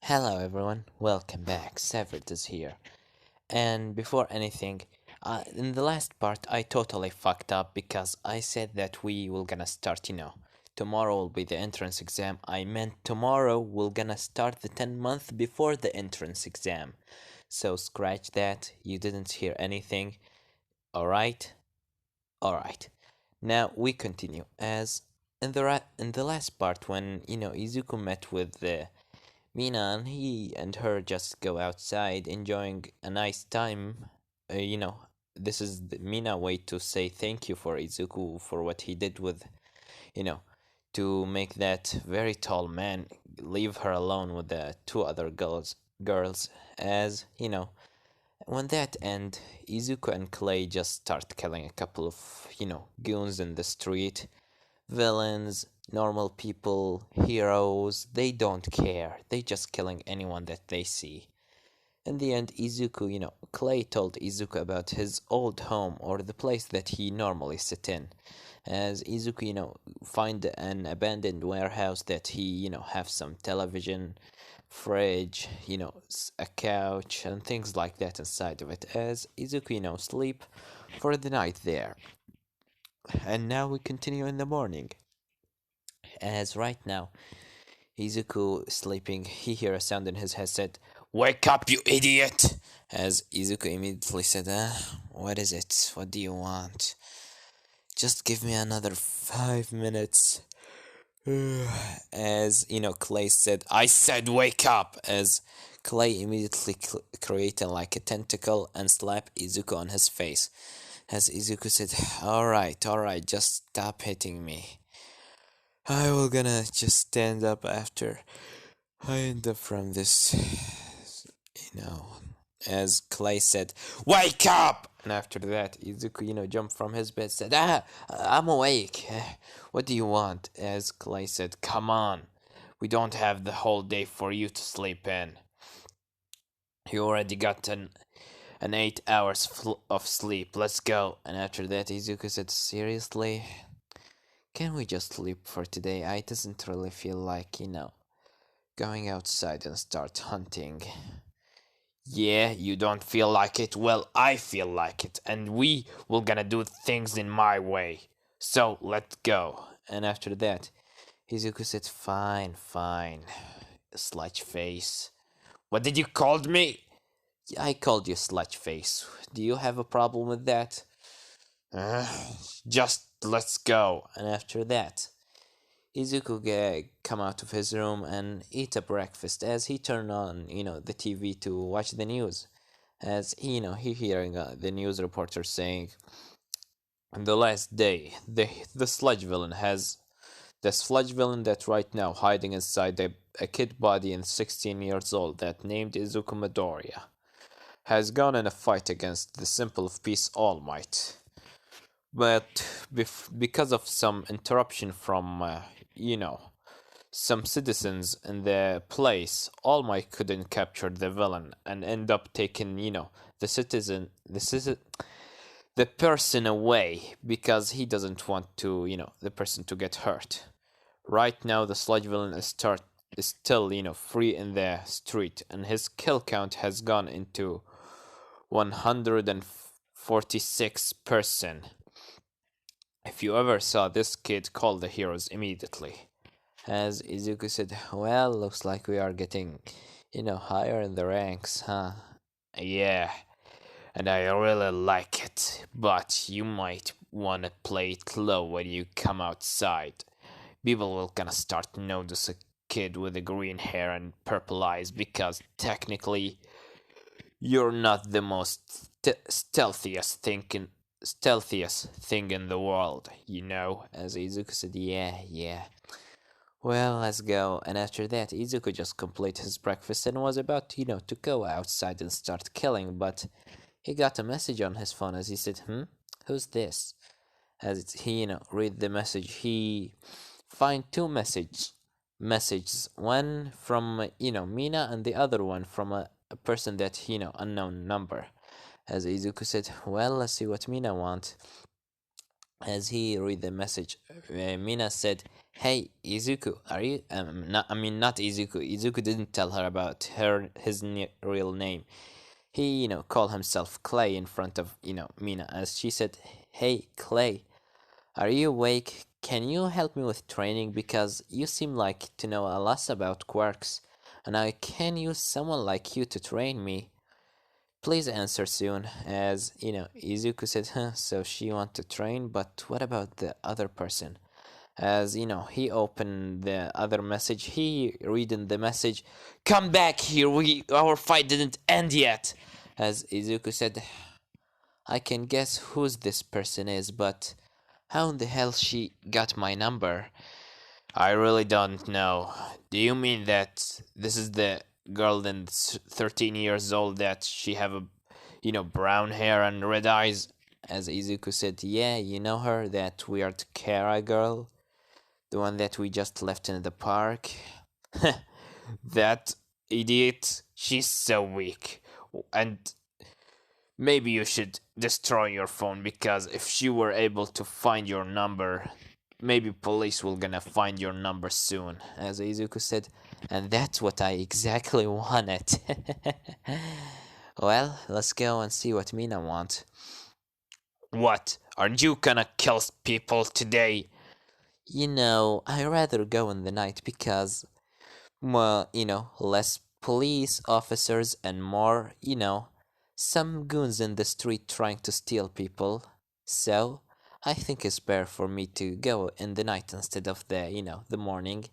Hello everyone, welcome back. Severed is here. And before anything, in the last part I totally fucked up because I said that we will gonna start, tomorrow will be the entrance exam. I meant tomorrow we're gonna start the 10 month before the entrance exam. So scratch that, you didn't hear anything. Alright? Alright. Now we continue. As in the last part when, Izuku met with the Mina and he and her just go outside enjoying a nice time. Uh, you know, this is the Mina way to say thank you for Izuku for what he did with, you know, to make that very tall man leave her alone with the two other girls as, when that end, Izuku and Clay just start killing a couple of, goons in the street. Villains, normal people, heroes, they don't care. They just killing anyone that they see. In the end, Izuku, Clay told Izuku about his old home or the place that he normally sit in. As Izuku, find an abandoned warehouse that he, have some television, fridge, a couch and things like that inside of it. As Izuku, sleep for the night there. And now we continue in the morning. As right now, Izuku sleeping, he hear a sound in his headset. Wake up, you idiot! As Izuku immediately said, what is it? What do you want? Just give me another 5 minutes. As, Clay said, I said wake up! As Clay immediately created like a tentacle and slapped Izuku on his face. As Izuku said, alright, just stop hitting me. I will gonna just stand up after I end up from this, you know. As Clay said, wake up! And after that, Izuku, jumped from his bed, said, I'm awake. What do you want? As Clay said, come on. We don't have the whole day for you to sleep in. You already got an 8 hours of sleep. Let's go. And after that, Izuku said, seriously? Can we just sleep for today? I doesn't really feel like, going outside and start hunting. Yeah, you don't feel like it? Well, I feel like it, and we will gonna do things in my way. So, let's go. And after that, Izuku said, fine, sludge face. What did you call me? I called you sludge face. Do you have a problem with that? Uh, just let's go. And after that, Izuku come out of his room and eat a breakfast as he turned on, the TV to watch the news. As he hearing the news reporter saying, on the last day, the sludge villain that right now hiding inside a kid body and 16 years old that named Izuku Midoriya has gone in a fight against the Symbol of Peace All Might. But because of some interruption from, some citizens in the place, All Might couldn't capture the villain and end up taking, the person away because he doesn't want to, the person to get hurt. Right now, the sludge villain is still, free in the street, and his kill count has gone into 146 person. If you ever saw this kid, call the heroes immediately. As Izuku said, well, looks like we are getting, higher in the ranks, huh? Yeah, and I really like it, but you might wanna play it low when you come outside. People will gonna start to notice a kid with the green hair and purple eyes because technically you're not the most stealthiest thing in the world, As Izuku said, yeah. Well, let's go. And after that, Izuku just completed his breakfast and was about, to go outside and start killing, but he got a message on his phone as he said, who's this? As he, read the message, he find two messages, one from, Mina and the other one from a person that, unknown number. As Izuku said, well, let's see what Mina wants. As he read the message, Mina said, Hey, Izuku, are you? Not, I mean, not Izuku. Izuku didn't tell her about his real name. He, called himself Clay in front of, Mina, as she said, "Hey, Clay, are you awake? Can you help me with training? Because you seem like to know a lot about quirks, and I can use someone like you to train me. Please answer soon." As, Izuku said, huh, so she want to train, but what about the other person? As, he opened the other message, he read in the message, "Come back here, our fight didn't end yet." As Izuku said, "I can guess who's this person is, but how in the hell she got my number?" "I really don't know. Do you mean that this is the girl that's 13 years old that she have a, brown hair and red eyes?" As Izuku said, "Yeah, you know her, that weird Kara girl, the one that we just left in the park." "That idiot, she's so weak. And maybe you should destroy your phone, because if she were able to find your number, maybe police will gonna find your number soon." As Izuku said, "And that's what I exactly wanted." Well, let's go and see what Mina wants. "What? Aren't you gonna kill people today?" I rather go in the night because, well, less police officers and more, some goons in the street trying to steal people. So, I think it's better for me to go in the night instead of the morning.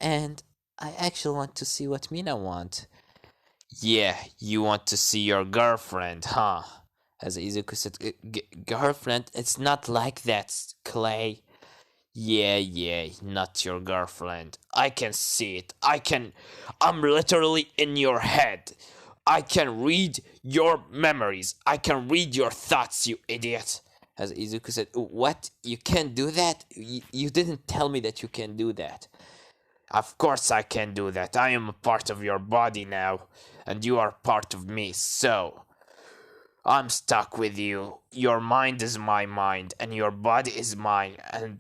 And I actually want to see what Mina wants." "Yeah, you want to see your girlfriend, huh?" As Izuku said, Girlfriend? It's not like that, Clay." "Yeah, yeah, not your girlfriend. I can see it. I'm literally in your head. I can read your memories. I can read your thoughts, you idiot." As Izuku said, "What? You can't do that? You didn't tell me that you can do that." "Of course I can do that. I am a part of your body now, and you are part of me, so I'm stuck with you. Your mind is my mind, and your body is mine, and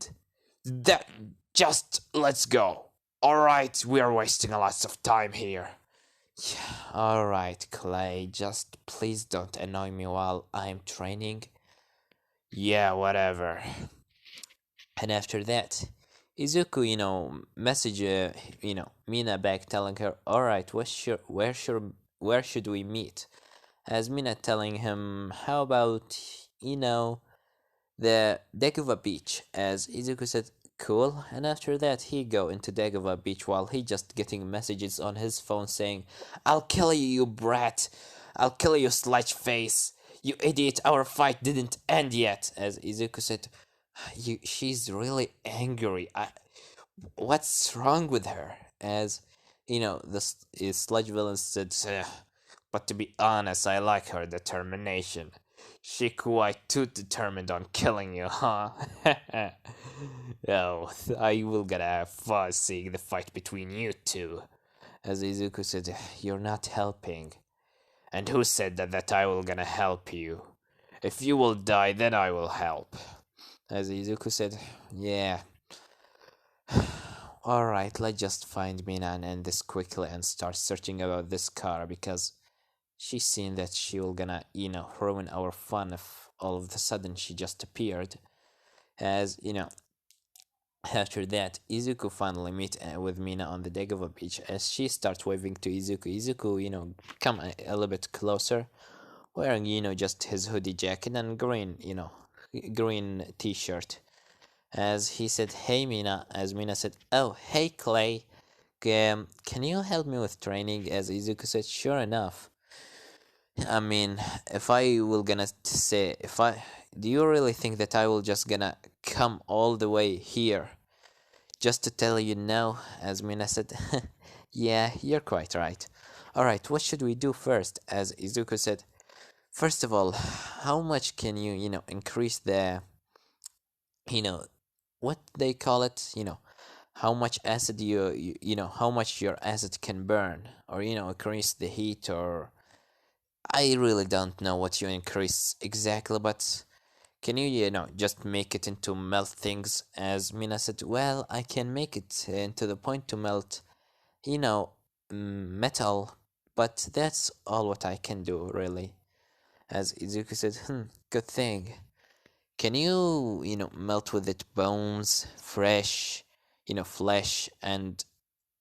that just let's go. Alright, we are wasting a lot of time here." "Yeah, alright, Clay, just please don't annoy me while I'm training." "Yeah, whatever." And after that, Izuku, message, Mina back telling her, "Alright, where should we meet?" As Mina telling him, "How about, the Degova beach?" As Izuku said, "Cool." And after that, he go into Degova beach while he just getting messages on his phone saying, "I'll kill you, you brat. I'll kill you, sludge face. You idiot, our fight didn't end yet." As Izuku said, she's really angry. What's wrong with her?" As, the sludge villain said, "But to be honest, I like her determination. She quite too determined on killing you, huh?" "Oh, I will gonna have fun seeing the fight between you two." As Izuku said, "You're not helping." "And who said that I will gonna help you? If you will die, then I will help." As Izuku said, "Yeah, alright, let's just find Mina and end this quickly and start searching about this car, because she's seen that she will gonna, ruin our fun if all of a sudden she just appeared." As, after that, Izuku finally meet with Mina on the Degova beach. As she starts waving to Izuku, come a little bit closer, wearing, just his hoodie jacket and green t-shirt. As he said, "Hey Mina." As Mina said, "Oh, hey Clay. Can you help me with training?" As Izuku said, "Sure enough. I mean, if I will gonna say, if I, do you really think that I will just gonna come all the way here just to tell you no?" As Mina said, "Yeah, you're quite right. Alright, what should we do first?" As Izuku said, "First of all, how much can you, increase the, you know, what they call it, how much acid how much your acid can burn, or, increase the heat, or I really don't know what you increase exactly, but Can you, just make it into melt things? As Mina said, well, I can make it into the point to melt, you know, metal, but that's all what I can do, really. As Izuku said, good thing. Can you, melt with it bones, fresh, flesh, and,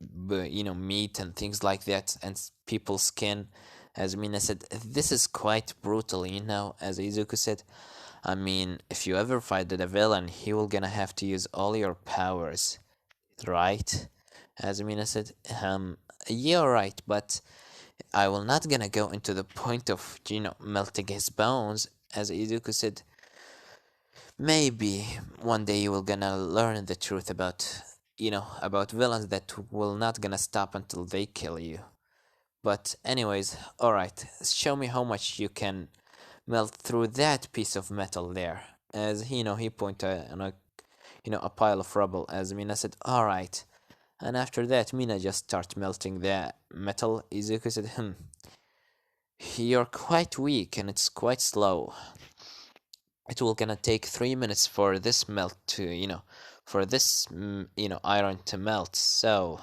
meat and things like that, and people's skin? As Mina said, this is quite brutal, as Izuku said. I mean, if you ever fight the villain, he will gonna have to use all your powers, right? As Mina said, yeah, right, but I will not gonna go into the point of, melting his bones. As Izuku said, maybe one day you will gonna learn the truth about, about villains that will not gonna stop until they kill you. But anyways, alright, show me how much you can melt through that piece of metal there. As he pointed on a pile of rubble. As Mina said, alright. And after that, Mina just start melting the metal. Izuku said, you're quite weak and it's quite slow. It will gonna take 3 minutes for this melt to, for this, iron to melt. So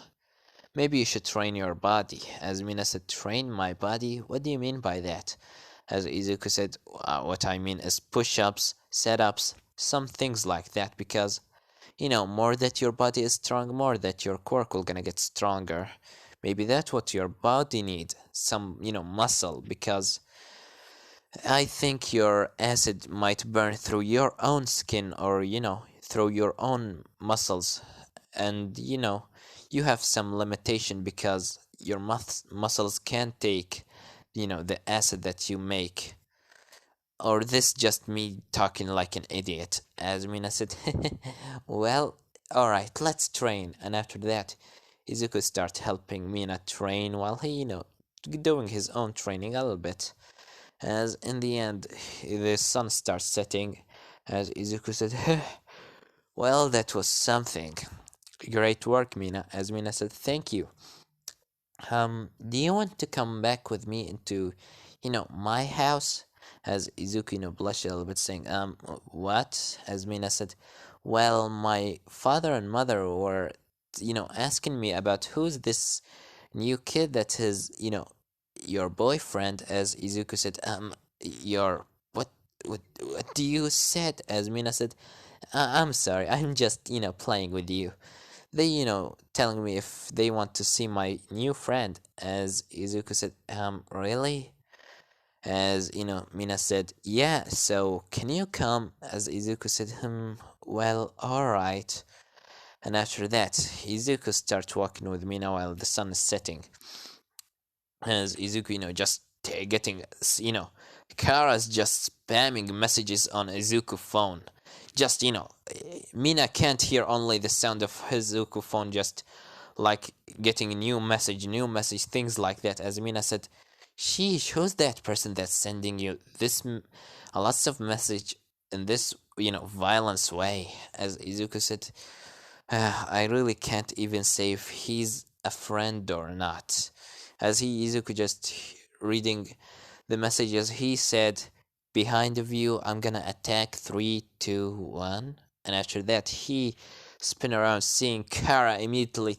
maybe you should train your body. As Mina said, train my body? What do you mean by that? As Izuku said, what I mean is push-ups, set-ups, some things like that, because, more that your body is strong, more that your quirk will gonna get stronger. Maybe that's what your body need, some, muscle, because I think your acid might burn through your own skin or, through your own muscles. And, you have some limitation because your muscles can't take, the acid that you make. Or this just me talking like an idiot? As Mina said, well, alright, let's train. And after that, Izuku start helping Mina train while he, doing his own training a little bit. As in the end, the sun starts setting, as Izuku said, well, that was something. Great work, Mina. As Mina said, thank you. Do you want to come back with me into, my house? As Izuku, blushed a little bit, saying, what? As Mina said, well, my father and mother were, asking me about who's this new kid that is, your boyfriend. As Izuku said, your, what do you said? As Mina said, I'm sorry, I'm just, playing with you. They, telling me if they want to see my new friend. As Izuku said, really? As, Mina said, yeah, so can you come? As Izuku said, well, alright. And after that, Izuku starts walking with Mina while the sun is setting. As Izuku, just getting, Kara's just spamming messages on Izuku phone. Just, Mina can't hear only the sound of Izuku phone, just like getting new message, things like that. As Mina said, sheesh, who's that person that's sending you this, a lots of message in this, violence way? As Izuku said, I really can't even say if he's a friend or not. As Izuku just reading the messages, he said, behind of you, I'm gonna attack 3, 2, 1. And after that, he spin around, seeing Kara immediately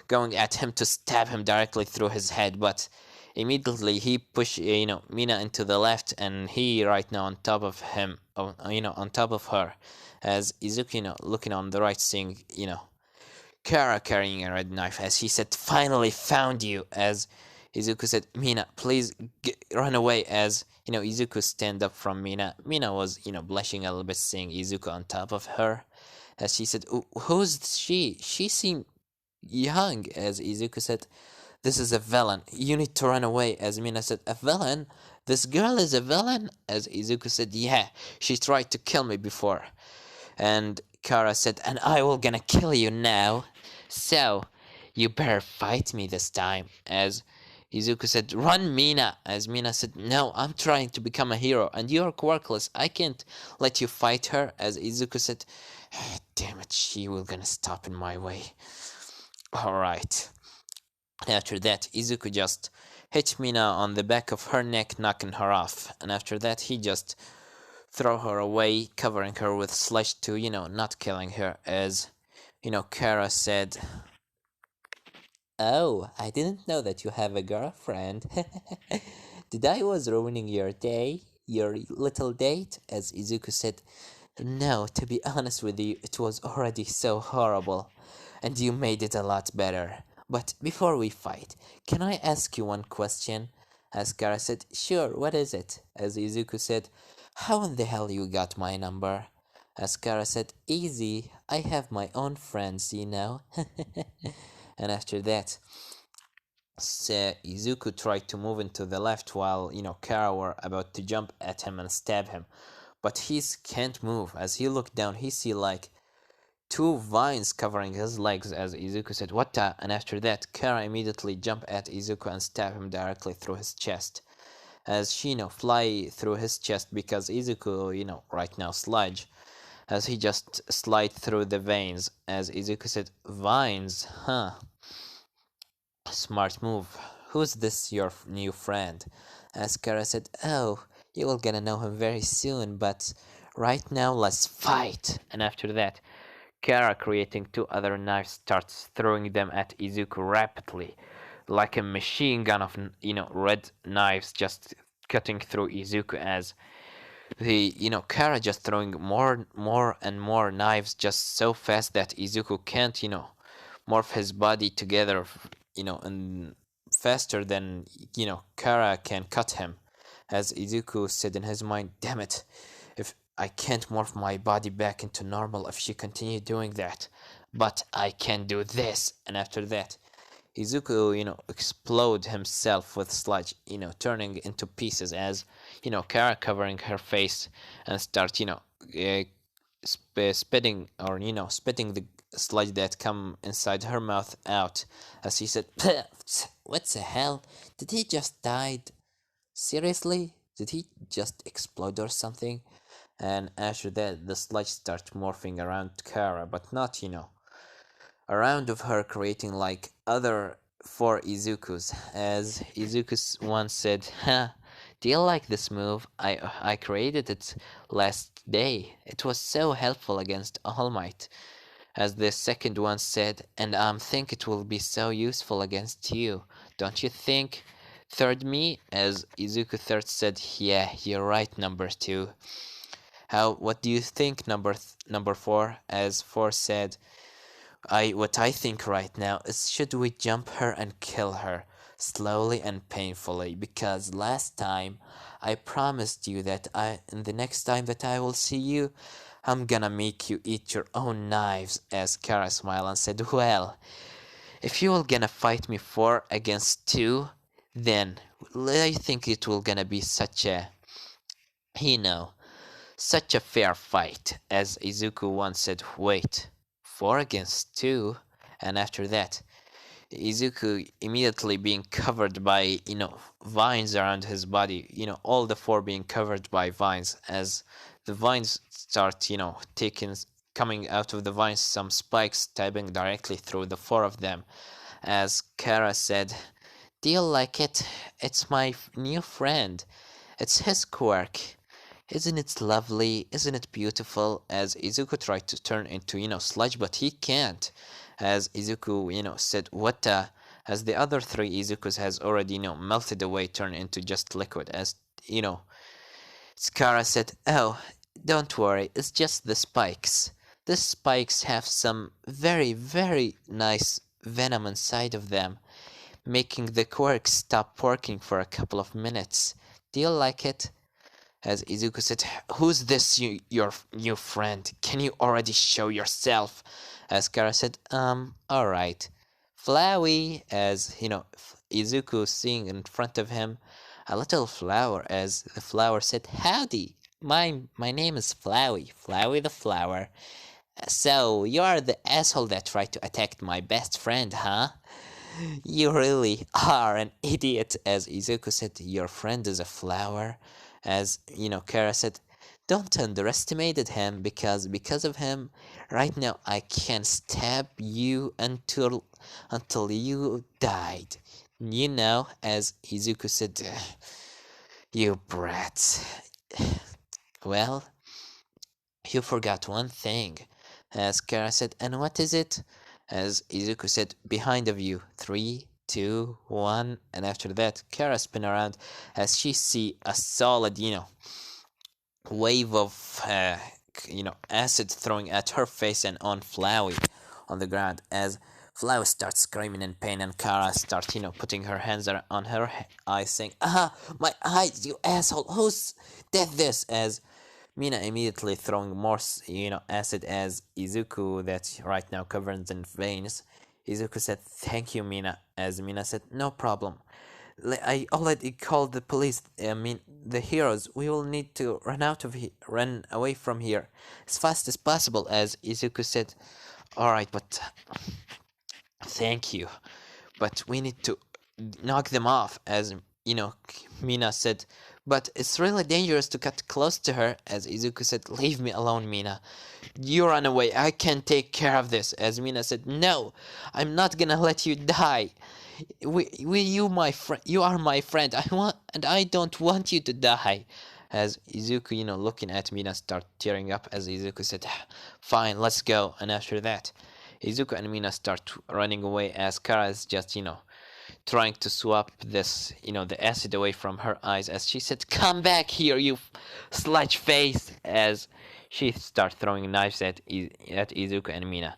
going at him to stab him directly through his head. But immediately he push, Mina into the left, and he right now on top of him, on top of her. As Izuku, looking on the right, seeing, Kara carrying a red knife. As he said, finally found you. As Izuku said, Mina, please run away. As, Izuku stand up from Mina. Mina was, blushing a little bit, seeing Izuku on top of her. As she said, who's she? She seemed young. As Izuku said, this is a villain. You need to run away. As Mina said, a villain? This girl is a villain? As Izuku said, yeah, she tried to kill me before. And Kara said, and I will gonna kill you now. So, you better fight me this time. As Izuku said, run, Mina. As Mina said, no, I'm trying to become a hero, and you're quirkless. I can't let you fight her. As Izuku said, damn it, she will gonna stop in my way. Alright. After that, Izuku just hit Mina on the back of her neck, knocking her off. And after that, he just throw her away, covering her with slush to, not killing her, as, Kara said, "Oh, I didn't know that you have a girlfriend. Did I was ruining your day, your little date?" As Izuku said, "No, to be honest with you, it was already so horrible, and you made it a lot better. But before we fight, can I ask you one question?" As Kara said, "Sure, what is it?" As Izuku said, "How in the hell you got my number?" As Kara said, "Easy, I have my own friends, you know." And after that, Izuku tried to move into the left while, Kara were about to jump at him and stab him. But he can't move. As he looked down, he see like two vines covering his legs as Izuku said, "What the?" And after that, Kara immediately jumped at Izuku and stab him directly through his chest. As she, fly through his chest because Izuku, right now sludge. As he just slide through the veins. As Izuku said, "Vines, huh? Smart move. Who's this your new friend?" As Kara said, "Oh, you will gonna know him very soon, but right now let's fight." And after that, Kara, creating two other knives, starts throwing them at Izuku rapidly, like a machine gun of, red knives just cutting through Izuku as Kara just throwing more and more knives just so fast that Izuku can't, morph his body together, and faster than, Kara can cut him. As Izuku said in his mind, "Damn it, if I can't morph my body back into normal if she continue doing that. But I can do this." And after that, Izuku, explode himself with sludge, turning into pieces as, Kara covering her face and start, spitting or, spitting the sludge that come inside her mouth out. As he said, "What the hell? Did he just died? Seriously? Did he just explode or something?" And after that, the sludge starts morphing around Kara, but not, around of her, creating like other four Izukus. As Izuku once said, "Ha, do you like this move? I created it last day. It was so helpful against All Might." As the second one said, "And I think it will be so useful against you. Don't you think?" Third me, as Izuku third said, "Yeah, you're right, number two." What do you think, number four? As four said, what I think right now is, should we jump her and kill her slowly and painfully? Because last time I promised you that in the next time that I will see you, I'm gonna make you eat your own knives." As Kara smiled and said, "Well, if you will gonna fight me 4 against 2, then I think it will gonna be you know, such a fair fight." As Izuku once said, "Wait, 4 against 2?" And after that, Izuku immediately being covered by, vines around his body, all the four being covered by vines. As the vines start, coming out of the vines, some spikes stabbing directly through the four of them. As Kara said, "Do you like it? It's my new friend. It's his quirk. Isn't it lovely? Isn't it beautiful?" As Izuku tried to turn into, sludge, but he can't. As Izuku, said, "What the?" As the other three Izukus has already, melted away, turned into just liquid. As, Skara said, "Oh, don't worry, it's just the spikes. The spikes have some very, very nice venom inside of them, making the quirk stop working for a couple of minutes. Do you like it?" As Izuku said, "Who's this your new friend? Can you already show yourself?" As Kara said, alright. Flowey." As, Izuku seeing in front of him a little flower, as the flower said, "Howdy, my name is Flowey, Flowey the flower. So, you are the asshole that tried to attack my best friend, huh? You really are an idiot." As Izuku said, "Your friend is a flower." As, Kara said, "Don't underestimate him, because of him, right now I can stab you until you died. As Izuku said, "You brats." Well, you forgot one thing, as Kara said, and what is it? As Izuku said, behind of you. Three, two, one, and after that, Kara spin around as she see a solid, wave of, acid throwing at her face and on Flowey on the ground as Flowey starts screaming in pain and Kara starts, putting her hands on her eyes saying, "Ah, my eyes, you asshole, who's did this?" As Mina immediately throwing more, acid as Izuku that's right now covered in veins. Izuku said, "Thank you, Mina." As Mina said, "No problem. I already called the police. I mean, the heroes. We will need to run away from here as fast as possible." As Izuku said, "All right, but thank you, but we need to knock them off." As Mina said, "But it's really dangerous to get close to her." As Izuku said, "Leave me alone, Mina. You run away. I can take care of this." As Mina said, "No, I'm not gonna let you die. You my friend. You are my friend. I don't want you to die." As Izuku, looking at Mina, start tearing up. As Izuku said, "Fine, let's go." And after that, Izuku and Mina start running away. As Kara is just, trying to swap this, the acid away from her eyes. As she said, "Come back here, you sludge face." As she start throwing knives at Izuku and Mina.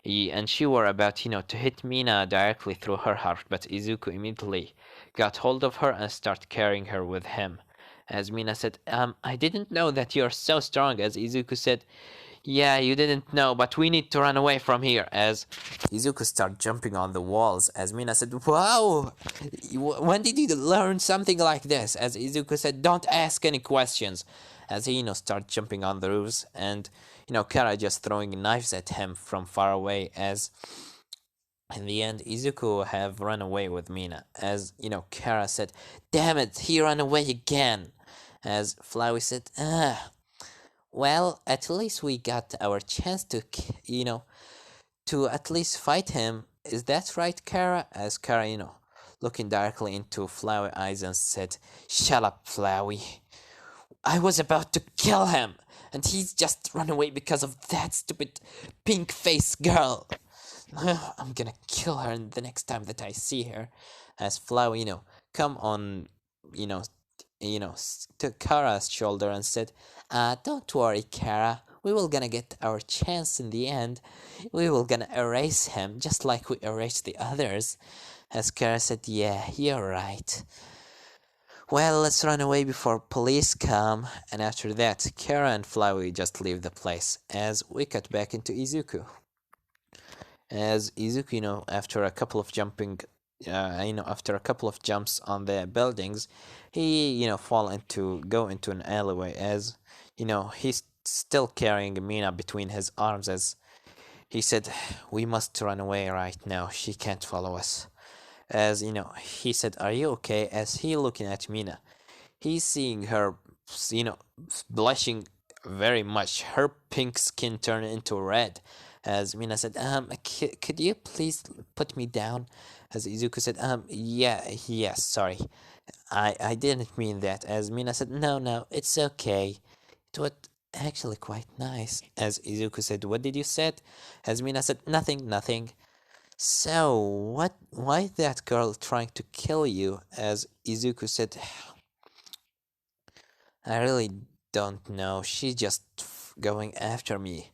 And she were about, to hit Mina directly through her heart, but Izuku immediately got hold of her and started carrying her with him. As Mina said, "I didn't know that you're so strong." As Izuku said, "Yeah, you didn't know, but we need to run away from here." As Izuku started jumping on the walls, as Mina said, "Wow, when did you learn something like this?" As Izuku said, "Don't ask any questions." As he, started jumping on the roofs, and, Kara just throwing knives at him from far away. As in the end, Izuku have run away with Mina. As, Kara said, "Damn it, he ran away again." As Flowey said, "Well, at least we got our chance to, to at least fight him. Is that right, Kara?" As Kara, looking directly into Flowey eyes and said, "Shut up, Flowey. I was about to kill him, and he's just run away because of that stupid pink-faced girl. I'm gonna kill her the next time that I see her." As Flowey, come on, you know, to Kara's shoulder and said, "Don't worry, Kara. We will gonna get our chance in the end. We will gonna erase him just like we erased the others." As Kara said, "Yeah, you're right. Well, let's run away before police come." And after that, Kara and Flowey just leave the place. As we cut back into Izuku. As Izuku, after a couple of after a couple of jumps on the buildings, he, go into an alleyway. As, he's still carrying Mina between his arms. As he said, "We must run away right now. She can't follow us." As, he said, "Are you okay?" As he looking at Mina, he's seeing her, you know, blushing very much. Her pink skin turned into red. As Mina said, could you please put me down?" As Izuku said, yeah, yes, sorry. I didn't mean that." As Mina said, "No, no, it's okay. It was actually quite nice." As Izuku said, "What did you said?" As Mina said, "Nothing, nothing." "So, why that girl trying to kill you?" As Izuku said, "I really don't know. She's just going after me.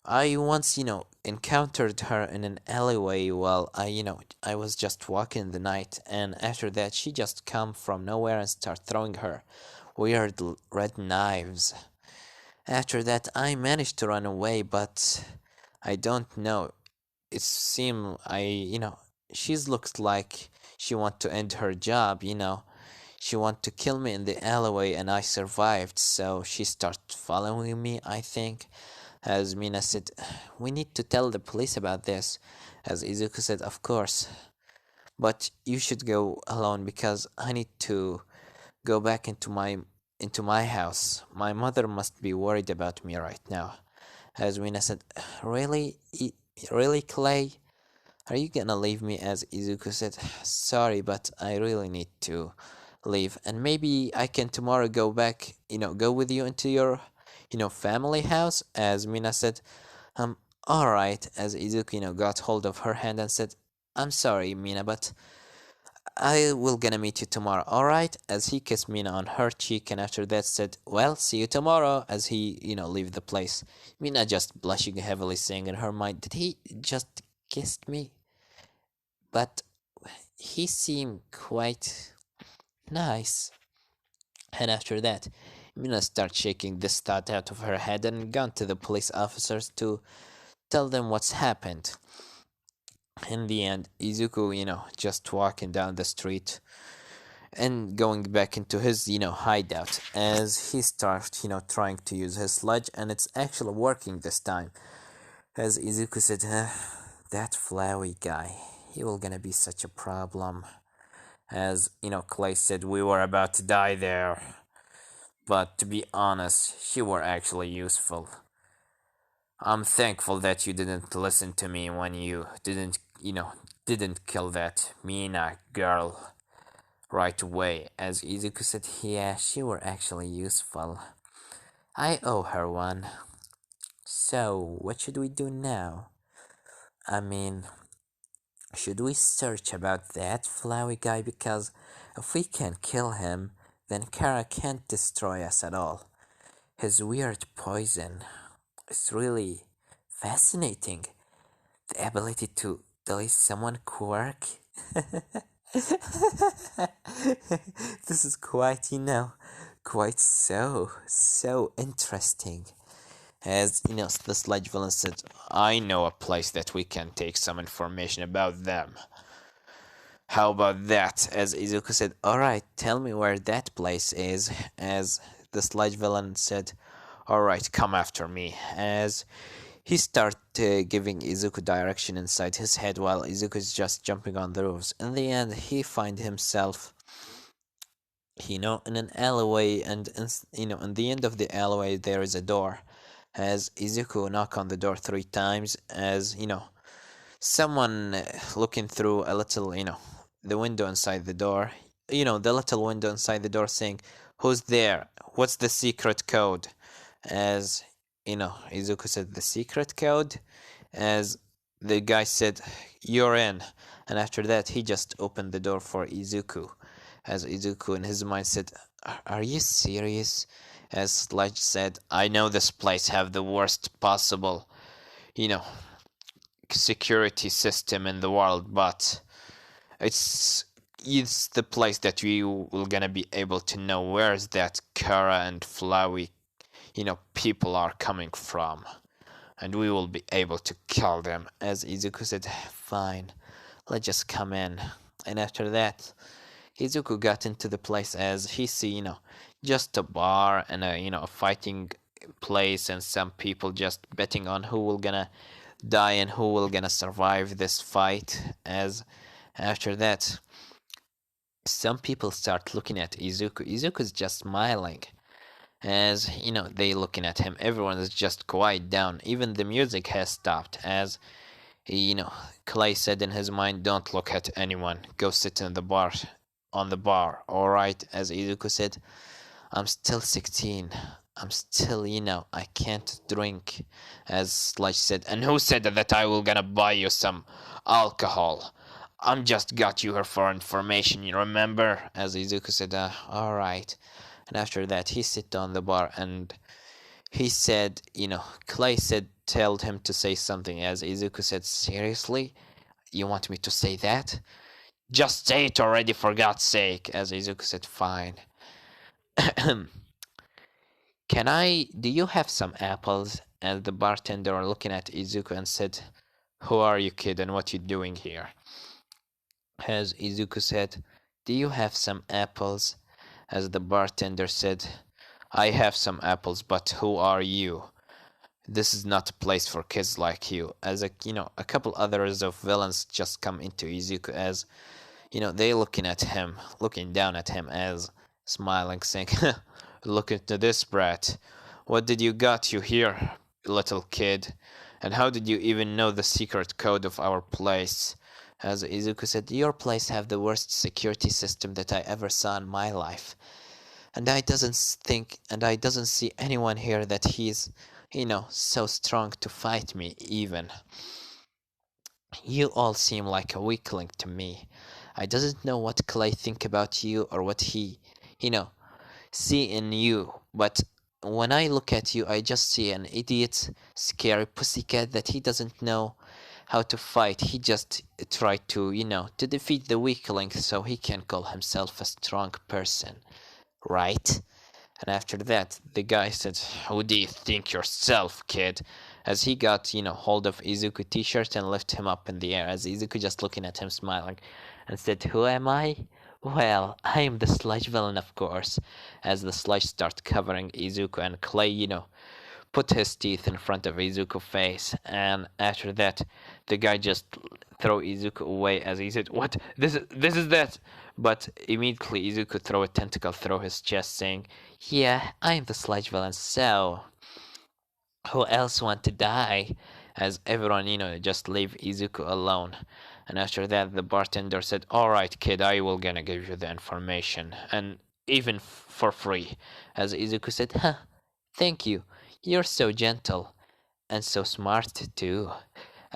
I once, encountered her in an alleyway while I was just walking in the night, and after that she just come from nowhere and start throwing her weird red knives. After that I managed to run away, but I don't know. It seemed she looks like she want to end her job. She want to kill me in the alleyway and I survived, so she started following me, I think." As Mina said, "We need to tell the police about this." As Izuku said, "Of course. But you should go alone because I need to go back into my house. My mother must be worried about me right now." As Mina said, "Really? Really, Clay? Are you gonna leave me?" As Izuku said, "Sorry, but I really need to leave, and maybe I can tomorrow go back, go with you into your, family house. As Mina said, um, all right. As Izuku, got hold of her hand and said, I'm sorry, Mina, but I will gonna meet you tomorrow, all right? As he kissed Mina on her cheek, and after that said, well, see you tomorrow. As he, leave the place, Mina just blushing heavily, saying in her mind, did he just kissed me? But he seemed quite nice. And after that, Mina started shaking this thought out of her head and gone to the police officers to tell them what's happened. In the end, Izuku, just walking down the street and going back into his, hideout as he starts, trying to use his sludge, and it's actually working this time. As Izuku said, that Flowey guy, he will gonna be such a problem. As, Clay said, we were about to die there. But to be honest, she were actually useful. I'm thankful that you didn't listen to me when you didn't kill that Mina girl right away. As Izuku said, yeah, she were actually useful. I owe her one. So, what should we do now? I mean, should we search about that Flowey guy? Because if we can kill him, then Kara can't destroy us at all. His weird poison is really fascinating. The ability to delete someone quirk. This is quite, quite so interesting. As the sludge villain said, I know a place that we can take some information about them. How about that? As Izuku said, alright, tell me where that place is. As the sludge villain said, alright, come after me. As he started giving Izuku direction inside his head while Izuku is just jumping on the roofs. In the end, he finds himself, in an alleyway, and in the end of the alleyway there is a door. As Izuku knock on the door 3 times, as someone looking through a little, the window inside the door, the little window inside the door, saying, "Who's there? What's the secret code?" As Izuku said, "The secret code." As the guy said, "You're in." And after that, he just opened the door for Izuku. As Izuku in his mind said, "Are you serious?" As Sludge said, "I know this place have the worst possible, you know, security system in the world, but it's the place that we will gonna be able to know where's that Kara and Flowey, people are coming from, and we will be able to kill them." As Izuku said, "Fine, let's just come in." And after that, Izuku got into the place as he see, just a bar and a fighting place and some people just betting on who will gonna die and who will gonna survive this fight. As after that, some people start looking at Izuku. Izuku's just smiling. As they looking at him. Everyone is just quiet down. Even the music has stopped. As Clay said in his mind, "Don't look at anyone. Go sit in the bar, on the bar, all right?" As Izuku said, "I'm still 16. I'm still, I can't drink." As Sludge said, "And who said that I will gonna buy you some alcohol? I'm just got you here for information, you remember?" As Izuku said, "All right." And after that, he sit on the bar and he said, Clay said, told him to say something. As Izuku said, "Seriously? You want me to say that? Just say it already, for God's sake." As Izuku said, "Fine." Do you have some apples?" And the bartender looking at Izuku and said, "Who are you, kid, and what you doing here?" As Izuku said, "Do you have some apples?" As the bartender said, "I have some apples, but who are you? This is not a place for kids like you." As a couple others of villains just come into Izuku as, they looking down at him as smiling, saying, "Look into this brat. What did you got you here, little kid? And how did you even know the secret code of our place?" As Izuku said, your place have the worst security system that I ever saw in my life. And I doesn't see anyone here that he's, so strong to fight me even. You all seem like a weakling to me. I doesn't know what Clay think about you or what he, you know, see in you, but when I look at you, I just see an idiot, scary pussycat that he doesn't know how to fight. He just tried to, to defeat the weakling so he can call himself a strong person, right? And after that, the guy said, "Who do you think yourself, kid?" As he got, hold of Izuku t-shirt and lifted him up in the air, as Izuku just looking at him smiling, and said, "Who am I? Well, I am the sludge villain, of course." As the sludge started covering Izuku and Clay, put his teeth in front of Izuku's face, and after that, the guy just throw Izuku away as he said, "What? This is that!" But immediately Izuku throw a tentacle through his chest, saying, "Yeah, I'm the sludge villain, so who else want to die?" As everyone, just leave Izuku alone. And after that, the bartender said, "All right, kid, I will gonna give you the information, and even for free." As Izuku said, "Huh, thank you. You're so gentle and so smart too."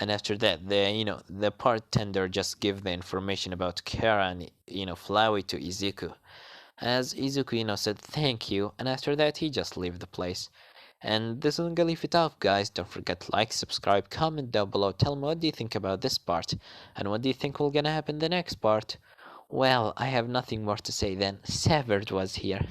And after that, the bartender just give the information about Kara and Flowey to Izuku. As Izuku, said thank you, and after that he just leave the place. And this is gonna leave it off, guys. Don't forget to like, subscribe, comment down below. Tell me what do you think about this part, and what do you think will gonna happen in the next part. Well, I have nothing more to say then. Severed was here.